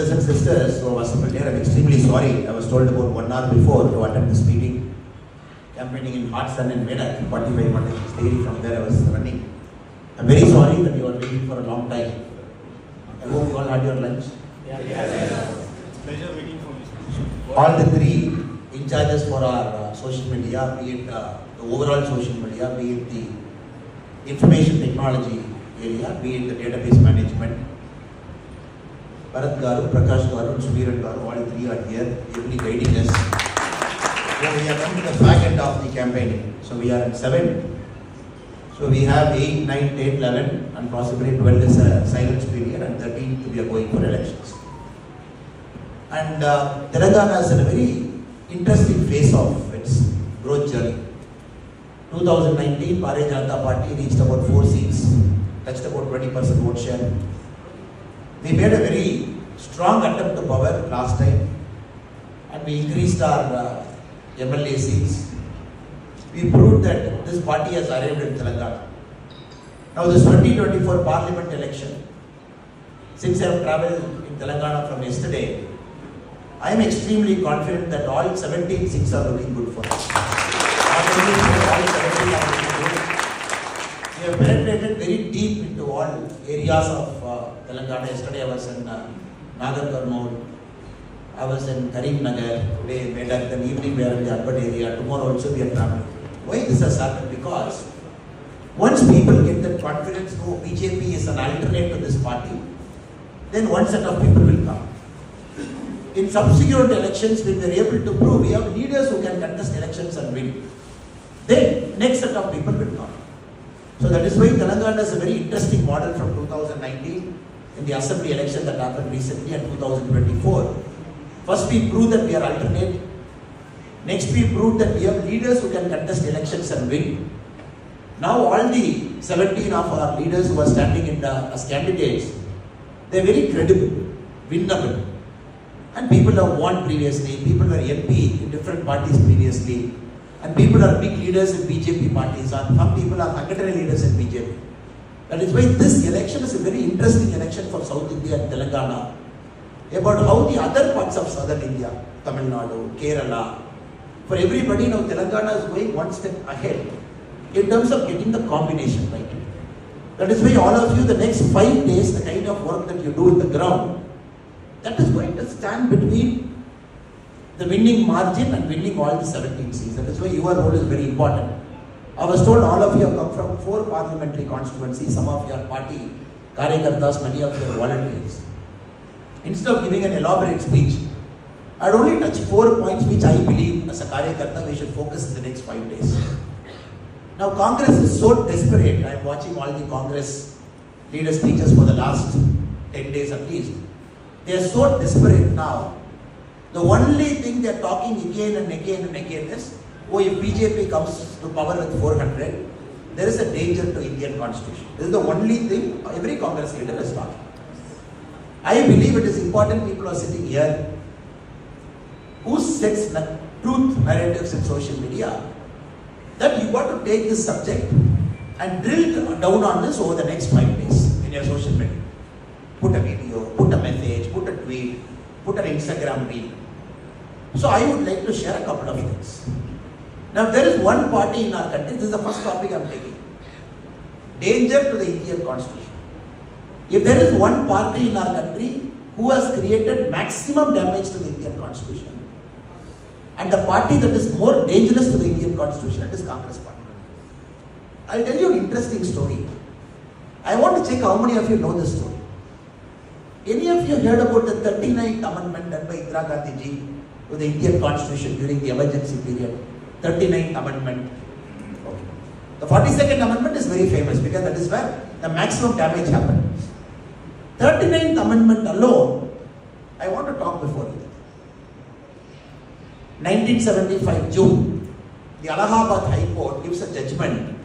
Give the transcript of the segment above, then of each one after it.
brothers and sisters who are assembled here, I'm extremely sorry. I was told about 1 hour before to attend this meeting. Campaigning in hot sun in Medak, 45 degree from there I was running. I'm very sorry that you are waiting for a long time. I hope you all had your lunch. Yes. Pleasure waiting for you. All the three in charges for our social media, be it the overall social media, be it the information technology area, be it the database management. Bharat Garu, Prakash Garu, and Sreeram Garu, all three are here, ably guiding us. So we are coming to the fag end of the campaigning. So we are at 7. So we have 8, 9, 10, 11, and possibly 12 is a silence period, and 13 we are going for elections. And Telangana is in a very interesting phase of its growth journey. 2019, Bharatiya Janata Party reached about 4 seats, touched about 20% vote share. We made a very strong attempt to power last time, and we increased our MLA seats. We proved that this party has arrived in Telangana. Now this 2024 Parliament election, since I have travelled in Telangana from yesterday, I am extremely confident that all 17 seats are looking good for us. We have penetrated very deep into all areas of Telangana. Yesterday I was in Nagar Kurnool, I was in Karim Nagar, today Medak, then evening we are in the urban area, tomorrow also we are traveling. Why this has happened? Because once people get that confidence, no, BJP is an alternate to this party, then one set of people will come. In subsequent elections, when we are able to prove we have leaders who can contest elections and win, then next set of people will come. So that is why Telangana is a very interesting model from 2019 in the assembly election that happened recently and 2024. First we proved that we are alternate. Next we proved that we have leaders who can contest elections and win. Now all the 17 of our leaders who are standing in as candidates, they are very credible, winnable. And people have won previously, people were MP in different parties previously, and people are big leaders in BJP parties, and some people are secretary leaders in BJP. That is why this election is a very interesting election for South India and Telangana, about how the other parts of Southern India, Tamil Nadu, Kerala, for everybody now Telangana is going one step ahead in terms of getting the combination right. That is why all of you, the next 5 days, the kind of work that you do in the ground, that is going to stand between the winning margin and winning all the 17 seats. That is why your role is very important. I was told all of you have come from 4 parliamentary constituencies, some of your party, Karyakartas, many of your volunteers. Instead of giving an elaborate speech, I would only touch 4 points which I believe as a Karyakarta we should focus in the next 5 days. Now Congress is so desperate. I am watching all the Congress leader speeches for the last 10 days at least. They are so desperate now. The only thing they are talking again and again and again is, oh, if BJP comes to power with 400, there is a danger to Indian constitution. This is the only thing every Congress leader is talking. I believe it is important people are sitting here who sets truth narratives in social media, that you got to take this subject and drill down on this over the next 5 days in your social media. Put a video, put a message, put a tweet, put an Instagram reel. So I would like to share a couple of things. Now there is one party in our country, this is the first topic I am taking. Danger to the Indian constitution. If there is one party in our country who has created maximum damage to the Indian constitution, and the party that is more dangerous to the Indian constitution, it is Congress party. I will tell you an interesting story. I want to check how many of you know this story. Any of you heard about the 39th amendment done by Indira Gandhi ji to the Indian constitution during the emergency period? 39th amendment. Okay. The 42nd amendment is very famous because that is where the maximum damage happened. 39th amendment alone, I want to talk before you. 1975 June, the Allahabad High Court gives a judgment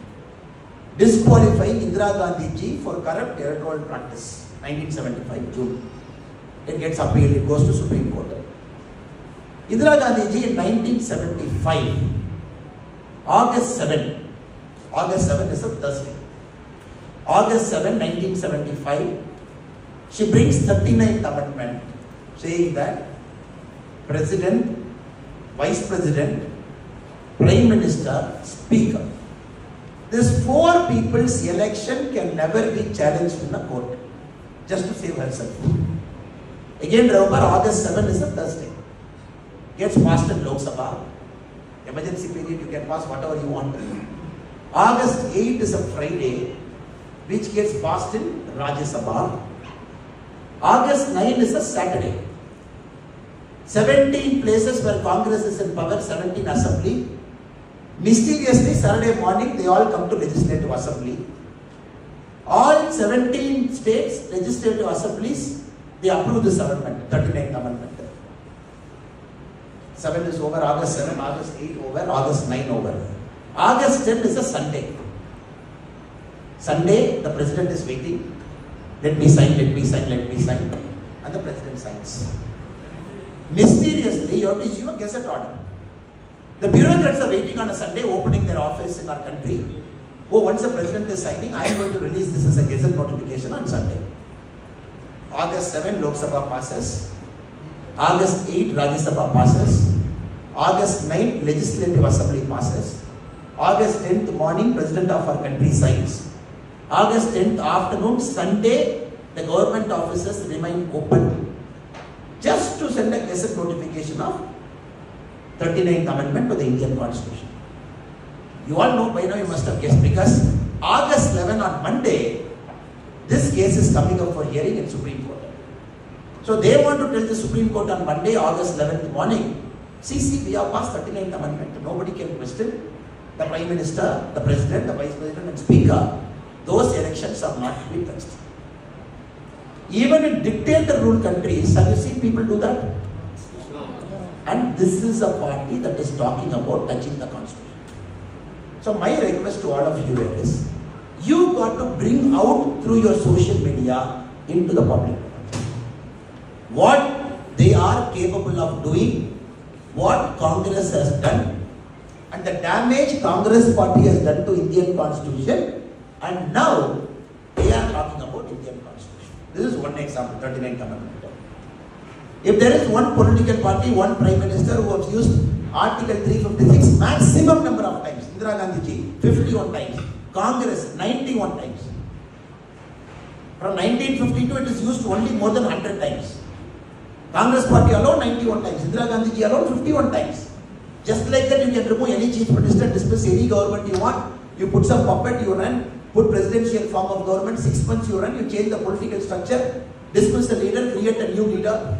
disqualifying Indira Gandhi ji for corrupt electoral practice. 1975 June. It gets appealed, it goes to Supreme Court. Indira Gandhi ji in 1975, August 7 is a Thursday. August 7, 1975, she brings 39th amendment. saying that President, Vice President, Prime Minister, Speaker. This four people's election can never be challenged in a court, just to save herself. Again, remember, August 7 is a Thursday. Gets passed in Lok Sabha. Emergency period, you can pass whatever you want. August 8 is a Friday, which gets passed in Rajya Sabha. August 9 is a Saturday. 17 places where Congress is in power, 17 assembly. Mysteriously, Saturday morning, they all come to Legislative Assembly. All 17 states, Legislative Assemblies, they approve this amendment, 39th Amendment. 7 is over, August 7, August 8 over, August 9 over. August 10 is a Sunday. Sunday, the President is waiting. Let me sign, let me sign, let me sign. And the President signs. Mysteriously, you have to issue a gazette order. The bureaucrats are waiting on a Sunday, opening their office in our country. Oh, once the President is signing, I am going to release this as a gazette notification on Sunday. August 7, Lok Sabha passes. August 8, Rajya Sabha passes. August 9, Legislative Assembly passes. August 10th morning, President of our country signs. August 10th afternoon, Sunday, the government offices remain open just to send a gazette notification of 39th Amendment to the Indian Constitution. You all know by now, you must have guessed, because August 11 on Monday, this case is coming up for hearing in Supreme Court. So they want to tell the Supreme Court on Monday, August 11th morning, see, we have passed 39th Amendment. Nobody can question the Prime Minister, the President, the Vice President and Speaker. Those elections are not to be touched. Even in dictator rule countries, have you seen people do that? And this is a party that is talking about touching the Constitution. So my request to all of you is, you got to bring out through your social media into the public what they are capable of doing, what Congress has done, and the damage Congress party has done to Indian Constitution, and now they are talking about Indian Constitution. This is one example, 39th Amendment. If there is one political party, one Prime Minister who has used Article 356 maximum number of times, Indira Gandhi ji 51 times, Congress 91 times. From 1952 it is used only more than 100 times. Congress party alone 91 times, Indira Gandhi ji alone 51 times. Just like that, you can remove any chief minister, dismiss any government you want, you put some puppet, you run, put presidential form of government, 6 months you run, you change the political structure, dismiss the leader, create a new leader.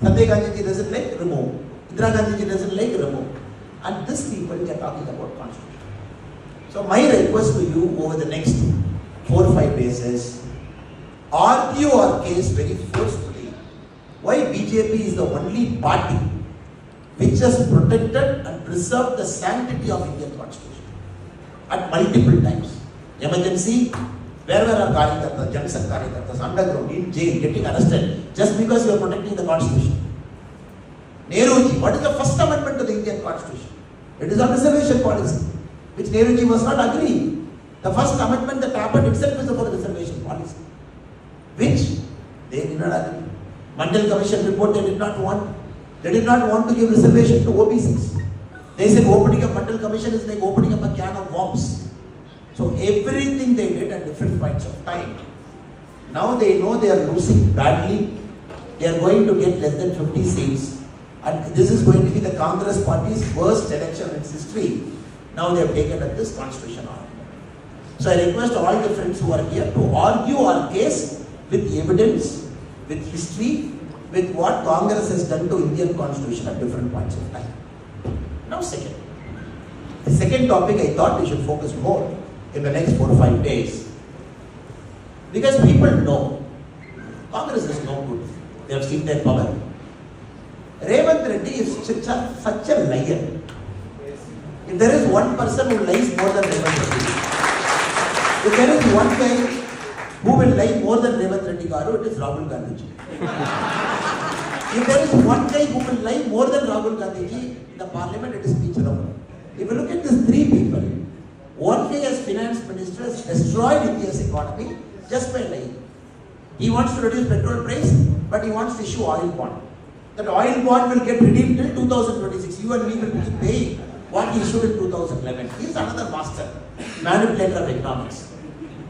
Sanjay Gandhi ji doesn't like, remove. Indira Gandhi ji doesn't like, remove. And these people, they are talking about Constitution. So my request to you over the next 4 or 5 days is, argue our case very forcefully. Why BJP is the only party which has protected and preserved the sanctity of Indian Constitution at multiple times. Emergency, wherever our Karyakartas, Jansak Karyakartas, underground, in jail, getting arrested, just because you are protecting the Constitution. Nehruji, what is the first amendment to the Indian Constitution? It is a reservation policy, which Nehruji was not agreeing. The first amendment that happened itself is about reservation policy, which they did not agree. Mandal Commission report, they did not want. They did not want to give reservation to OBCs. They said opening a Mandal Commission is like opening up a can of worms. So everything they did at different points of time. Now they know they are losing badly. They are going to get less than 50 seats. And this is going to be the Congress party's worst election in its history. Now they have taken up this constitution on. So I request all the friends who are here to argue our case with evidence, with history, with what Congress has done to Indian Constitution at different points of time. Now second. The second topic I thought we should focus more in the next 4 or 5 days. Because people know Congress is no good. They have seen their power. Revanth Reddy is such a liar. If there is one person who lies more than Revanth Reddy, if there is one guy who will lie more than Revanth Reddy Garu, it is Rahul Gandhi ji. If there is one guy who will lie more than Rahul Gandhi ji in the parliament, it is P. Chidambaram. If you look at these 3 people, one guy as finance minister has destroyed India's economy just by lying. He wants to reduce petrol price, but he wants to issue oil bond. That oil bond will get redeemed till 2026. You and me will keep paying what he issued in 2011. He is another master, manipulator of economics.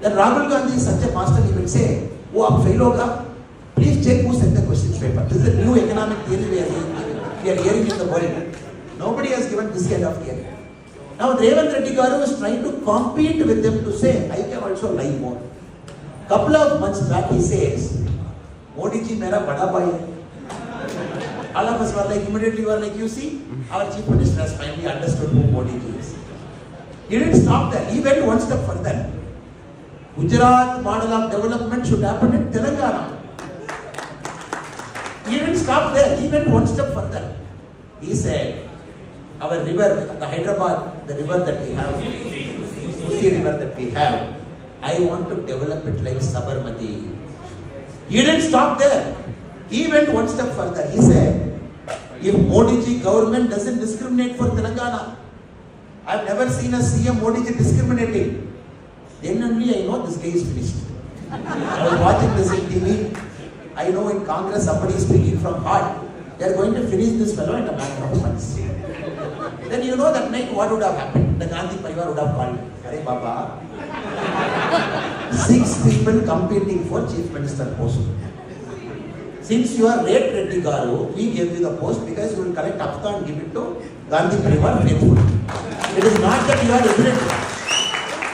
Then Rahul Gandhi is such a master, he will say, oh, aap fail hoga, please check who sent the questions paper. This is a new economic theory we are hearing in the world. Nobody has given this kind of theory. Now Revanth Reddy Garu is trying to compete with them to say, I can also lie more. Couple of months back he says, Modi ji mera bada bhai hai. All of us were like, immediately we were like, you see, our chief minister has finally understood who Modi ji is. He didn't stop there, he went one step further. Gujarat model of development should happen in Telangana. He didn't stop there, he went one step further. He said, our river, the Hyderabad, the river that we have, Sree river that we have, I want to develop it like Sabarmati. He didn't stop there. He went one step further. He said, if Modi ji government doesn't discriminate for Telangana, I've never seen a CM Modi ji discriminating. Then only I know this guy is finished. I was watching this in TV. I know in Congress somebody is speaking from heart. They are going to finish this fellow in a matter of months. Then you know that night what would have happened? The Gandhi Parivar would have called, Hare Baba, 6 people competing for chief minister post. Since you are late Reddy Garu, we gave you the post because you will collect Hafta and give it to Gandhi Parivar faithful. It is not that you are ignorant.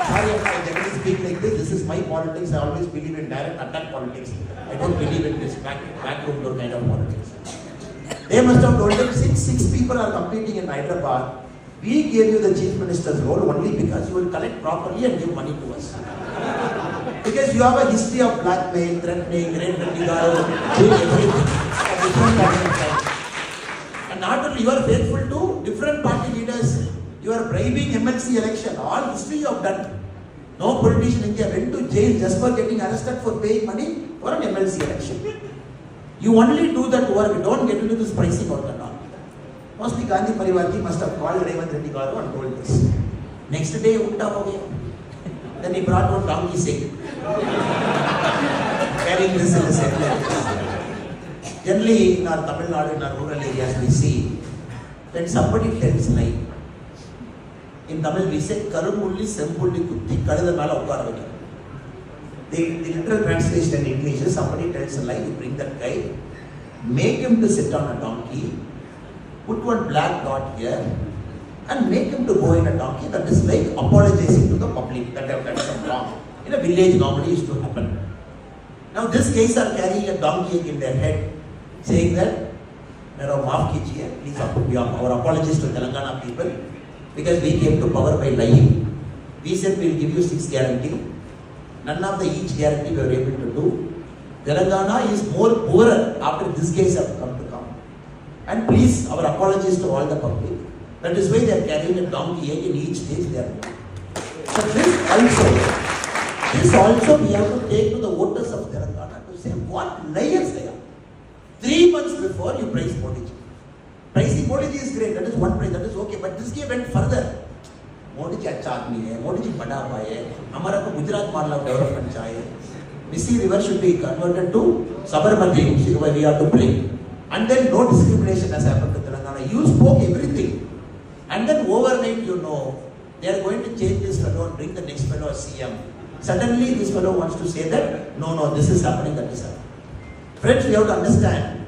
Sorry if I generally speak like this. This is my politics. I always believe in direct attack politics. I don't believe in this backroom door kind of politics. They must have told him, since 6 people are competing in Hyderabad, we gave you the chief minister's role only because you will collect properly and give money to us. Because you have a history of blackmail, threatening, Reddy Garu, doing everything. And not only you are faithful to different party leaders, you are bribing MLC election. All history you have done. No politician in India went to jail just for getting arrested for paying money for an MLC election. You only do that work, don't get into this pricing work and all. Mostly Gandhi Parivar must have called Revanth Reddy Garu and told this. Next day, Utta ho gaya. Then he brought one donkey sick. Carrying this in his head. Generally, in our Tamil Nadu, in our rural areas, we see when somebody tells lie. In Tamil, we say, Karumulli Sempulli Kutti Kadada Mala Ukkaravaki. The literal translation in English is somebody tells a lie, you bring that guy, make him to sit on a donkey, put one black dot here, and make him to go in a donkey. That is like apologizing to the public that have done some wrong. In a village, normally used to happen. Now, these guys are carrying a donkey in their head, saying that, maaf kijiye, please, our apologies to Telangana people, because we came to power by lying. We said we will give you 6 guarantee. None of the each guarantee we were able to do. Telangana is more poorer after this case have come. And please, our apologies to all the public. That is why they are carrying a donkey in each stage they are doing. So this also we have to take to the voters of Telangana to say what liars they are. 3 months before you praise Modi ji. Praising Modi ji is great, that is one praise, that is okay. But this guy went further. Modi ji acha aadmi hai, Modi ji bada bhai hai, hamara ko Gujarat model of development chahiye. Sree river should be converted to Sabarmati, where we have to play. And then no discrimination has happened to Telangana. You spoke everything. And then overnight, you know, they are going to change this fellow and bring the next fellow as CM. Suddenly, this fellow wants to say that, no, this is happening, that is happening. Friends, we have to understand,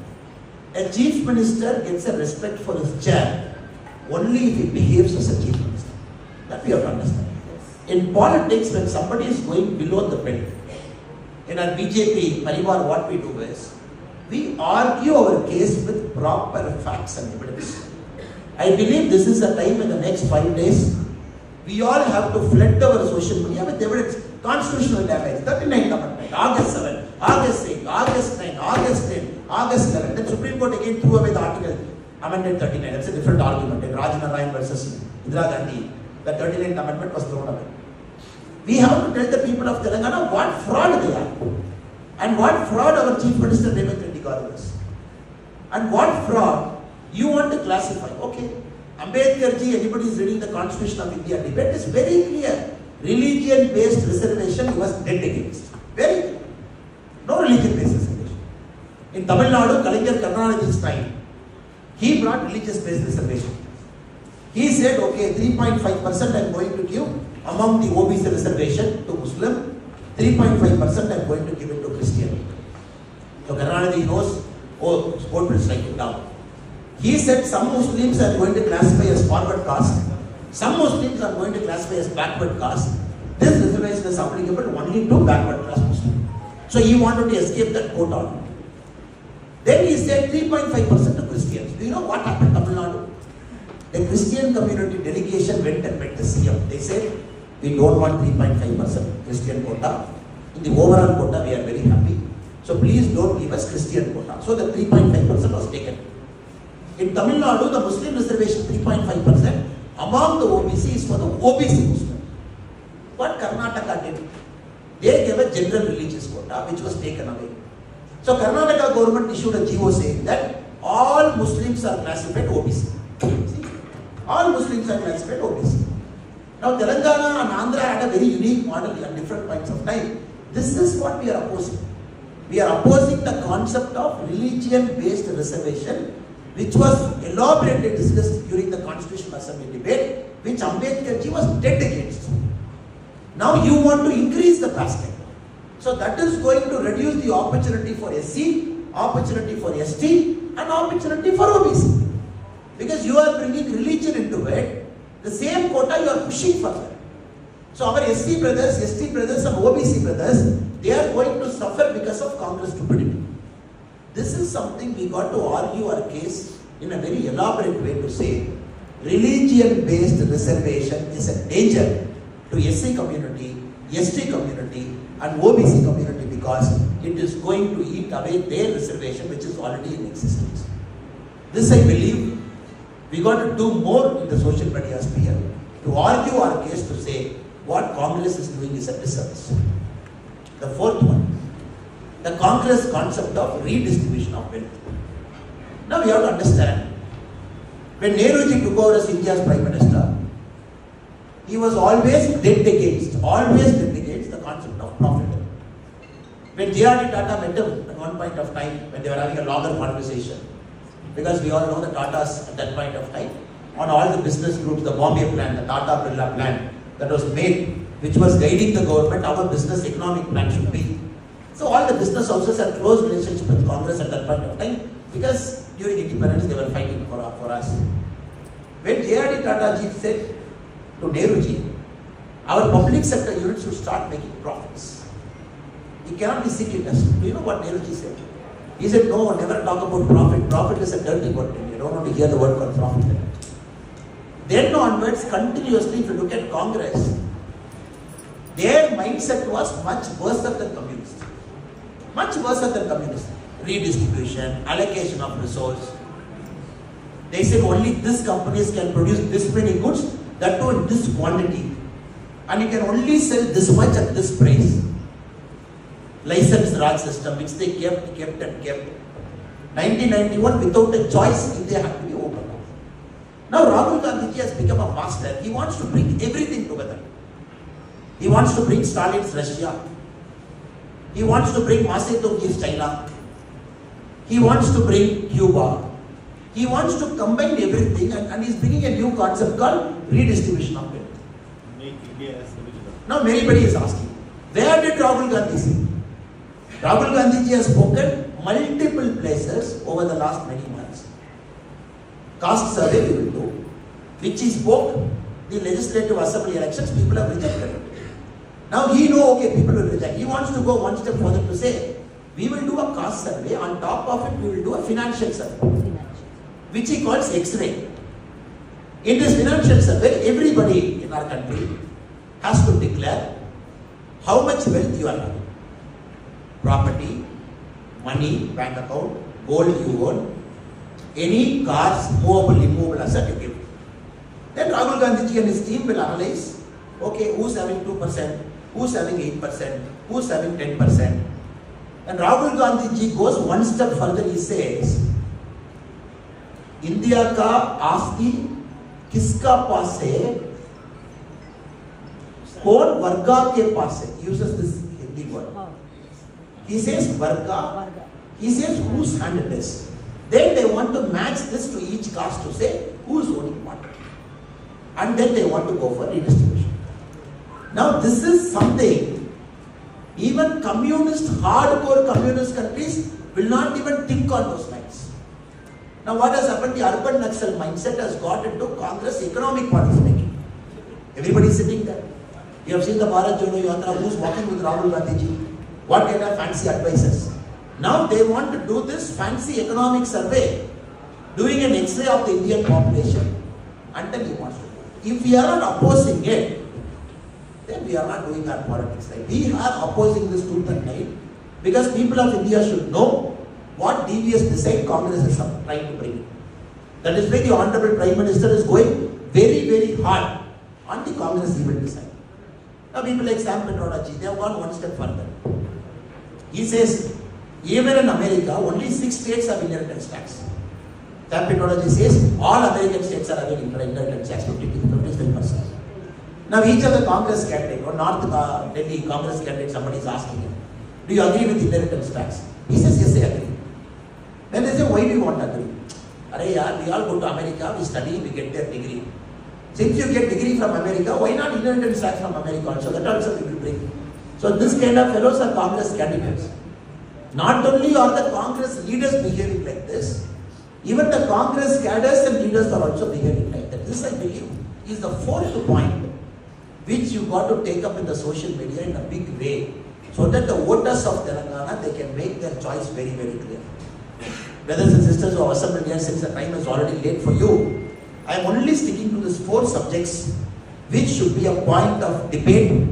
a chief minister gets a respect for his chair only if he behaves as a chief minister. That we have to understand. In politics, when somebody is going below the belt, in our BJP, Parivar, what we do is, we argue our case with proper facts and evidence. I believe this is a time in the next 5 days, we all have to flood our social media with evidence. Constitutional damage, 39th Amendment, August 7, August 8, August 9, August 10, August 11. Then Supreme Court again threw away the article, Amendment 39. That's a different argument. In Raj Narayan versus Indira Gandhi, the 39th Amendment was thrown away. We have to tell the people of Telangana what fraud they are. And what fraud our Chief Minister Revanth Reddy Garu is. And what fraud you want to classify. Okay, Ambedkar ji, anybody is reading the Constitution of India debate, is very clear. Religion-based reservation he was dead against. Very clear. No religion-based reservation. In In Tamil Nadu, Kalaignar Karunanidhi's time, he brought religious-based reservation. He said, okay, 3.5% I am going to give among the OBC reservation to Muslim, 3.5% I am going to give it to Christian. So Karunanidhi knows, oh, court will strike it down. He said some Muslims are going to classify as forward caste, some Muslims are going to classify as backward caste. This reservation is applicable only to backward class Muslims. So he wanted to escape that court order. Then he said 3.5% to Christians. Do you know what happened in Tamil Nadu? The Christian community delegation went and met the CM. They said, we don't want 3.5% Christian quota. In the overall quota, we are very happy. So please don't give us Christian quota. So the 3.5% was taken. In Tamil Nadu, the Muslim reservation 3.5% among the OBC is for the OBC Muslim. What Karnataka did? They gave a general religious quota which was taken away. So Karnataka government issued a GO saying that all Muslims are classified OBC. See? All Muslims are classified OBC. Now Telangana and Andhra had a very unique model at different points of time. This is what we are opposing. We are opposing the concept of religion-based reservation, which was elaborately discussed during the Constitutional Assembly debate, which Ambedkar ji was dead against. Now you want to increase the basket. So that is going to reduce the opportunity for SC, opportunity for ST, and opportunity for OBC. Because you are bringing religion into it, the same quota you are pushing further. So our SC brothers, ST brothers, and OBC brothers, they are going to suffer because of Congress stupidity. This is something we got to argue our case in a very elaborate way to say religion-based reservation is a danger to SC community, ST community, and OBC community because it is going to eat away their reservation which is already in existence. This I believe we got to do more in the social media sphere to argue our case to say what Congress is doing is a disservice. The fourth one, the Congress concept of redistribution of wealth. Now we have to understand, when Nehruji took over as India's Prime Minister, he was always dead against the concept of profit. When J.R.D. Tata met him at one point of time, when they were having a longer conversation, because we all know the Tatas at that point of time, on all the business groups, the Bombay plan, the Tata Birla plan that was made, which was guiding the government, our business economic plan should be. So all the business houses had close relationship with Congress at that point of time, because during independence they were fighting for us. When J.R.D. Tata ji said to Nehruji, our public sector units should start making profits. It cannot be secret. Do you know what Nehruji said? He said, no, never talk about profit. Profit is a dirty word. You don't want to hear the word called profit. Then onwards, continuously, if you look at Congress, their mindset was much worse than communist. Much worse than communist. Redistribution, allocation of resource. They said only these companies can produce this many goods, that too in this quantity. And you can only sell this much at this price. License Raj system, which they kept. 1991, without a choice, India had to be open. Now Rahul Gandhi has become a master. He wants to bring everything together. He wants to bring Stalin's Russia. He wants to bring Mao Zedong's China. He wants to bring Cuba. He wants to combine everything and he's bringing a new concept called redistribution of wealth. Make India as Now everybody is asking, where did Rahul Gandhi say? Rahul Gandhi has spoken multiple places over the last many months. Caste survey we will do, which he spoke, the legislative assembly elections, people have rejected it. Now he knows, okay, people will reject. He wants to go one step further to say, we will do a caste survey, on top of it we will do a financial survey, which he calls X-ray. In this financial survey, everybody in our country has to declare how much wealth you are having. Property, money, bank account, gold you own, any cars, movable, immovable asset you give. Then Rahul Gandhi and his team will analyze, okay, who's having 2%, who's having 8%, who's having 10%. And Rahul Gandhi ji goes one step further, he says, India का आस्ती किसका पास है? कौन वर्गा के पास है? Uses this Hindi word. He says वर्गा He says whose hand it is. Then they want to match this to each caste to say who's owning what. And then they want to go for redistribution. Now this is something even communist, hardcore communist countries will not even think on those lines. Now what has happened? The urban Naxal mindset has got into Congress economic policy making. Everybody is sitting there. You have seen the Bharat Jodo Yatra, who's walking with Rahul Gandhi ji. What kind of fancy advices? Now they want to do this fancy economic survey, doing an X-ray of the Indian population, and then he wants to do it. If we are not opposing it, then we are not doing our politics right. We are opposing this tooth and nail because people of India should know what devious design Congress is trying to bring. That is why the Honorable Prime Minister is going very, very hard on the Congress evil design. Now people like Sam Petrodachi, they have gone one step further. He says, even in America, only 6 states have inheritance tax. Sam Petrodachi says, all American states are having inheritance tax, 55%. Now each of the Congress candidate, or North Delhi Congress candidate, somebody is asking him, do you agree with inheritance tax? He says, yes, I agree. Then they say, why do you want to agree? We all go to America, we study, we get their degree. Since you get degree from America, why not inheritance tax from America also? That also we will bring. So this kind of fellows are Congress candidates. Not only are the Congress leaders behaving like this, even the Congress cadres and leaders are also behaving like that. This, I believe, is the fourth point which you got to take up in the social media in a big way, so that the voters of Telangana, they can make their choice very, very clear. Brothers and sisters who are assembled here, since the time is already late for you, I am only sticking to these 4 subjects which should be a point of debate,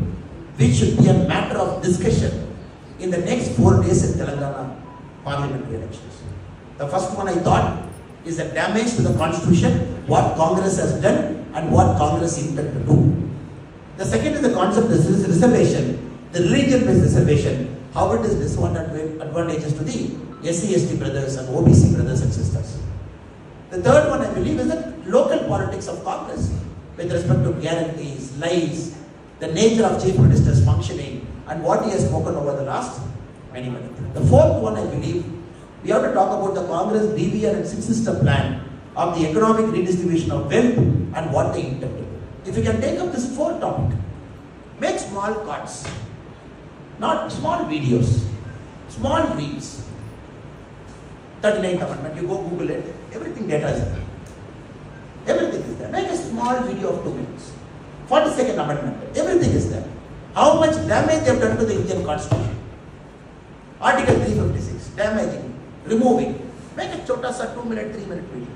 which should be a matter of discussion in the next 4 days in Telangana parliamentary elections. The first one I thought is the damage to the constitution, what Congress has done and what Congress intended to do. The second is the concept of reservation, the religion-based reservation, how it is disadvantageous to the SC/ST brothers and OBC brothers and sisters. The third one, I believe, is the local politics of Congress with respect to guarantees, lies, the nature of Chief Minister's functioning, and what he has spoken over the last many minutes. The fourth one, I believe, we have to talk about the Congress BVR and six-system plan of the economic redistribution of wealth and what they intend to do. If you can take up this 4th topic, make small cuts, not small videos, small reels. 39th Amendment, you go Google it, everything data is there. Everything is there. Make a small video of 2 minutes. 42nd Amendment, everything is there. How much damage they have done to the Indian Constitution. Article 356, damaging, removing. Make a chota sa 2-minute, 3-minute video.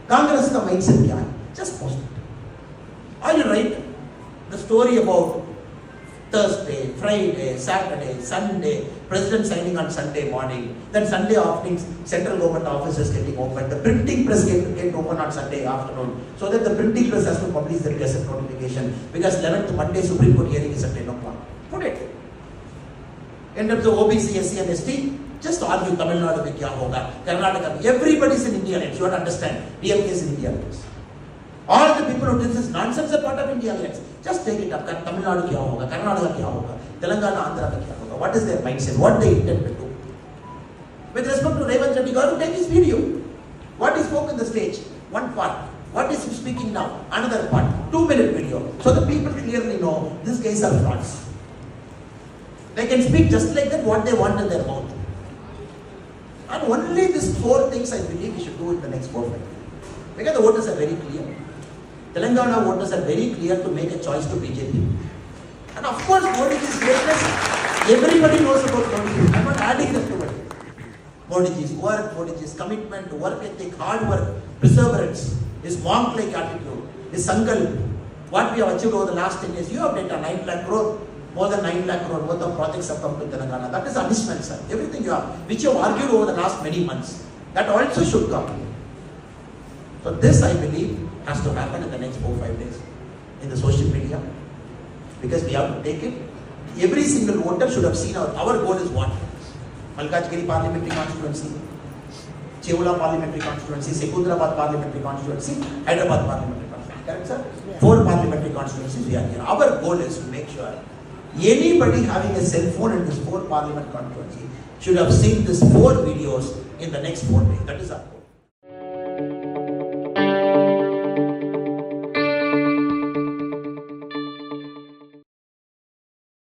Congress ka mindset kya hai? Just post it. Or you write the story about Thursday, Friday, Saturday, Sunday, President signing on Sunday morning, then Sunday afternoon, central government offices getting open, the printing press get open on Sunday afternoon, so that the printing press has to publish the Gazette notification, because 11th Monday Supreme Court hearing is at 10 o'clock. Put it. In terms of OBC, SC and ST, just argue Tamil Nadu mein kya hoga, Karnataka, everybody is in India, you want to understand, DMK is in India. All the people who do this nonsense are part of India Alliance. Just take it up. Tamil Nadu kya hoga, Karnataka kya hoga, Telangana, Andhra kya hoga. What is their mindset? What they intend to do? With respect to Revanth Reddy, God, take his video. What he spoke in the stage, one part. What is he speaking now? Another part. 2-minute video. So the people clearly know these guys are frauds. They can speak just like that what they want in their mouth. And only these 4 things I believe we should do in the next 4 5 years. Because the voters are very clear. Telangana voters are very clear to make a choice to BJP. And of course, Modi's greatness, everybody knows about Modi. I'm not adding that to it. Modi's work, Modi's commitment, work ethic, hard work, perseverance, his monk-like attitude, his sankalp, what we have achieved over the last 10 years. You have data 9 lakh crore, more than 9 lakh crore worth of projects have come to Telangana. That is additional, sir. Everything you have, which you have argued over the last many months, that also should come. So this, I believe, has to happen in the next 4-5 days in the social media, because we have to take it. Every single voter should have seen our goal is what? Malkajgiri parliamentary constituency, Chevula parliamentary constituency, Secunderabad parliamentary constituency, Hyderabad parliamentary constituency. Correct, sir? Yeah. 4 parliamentary constituencies we are here. Our goal is to make sure Anybody having a cell phone in this 4 Parliament controversy should have seen these 4 videos in the next 4 days. That is our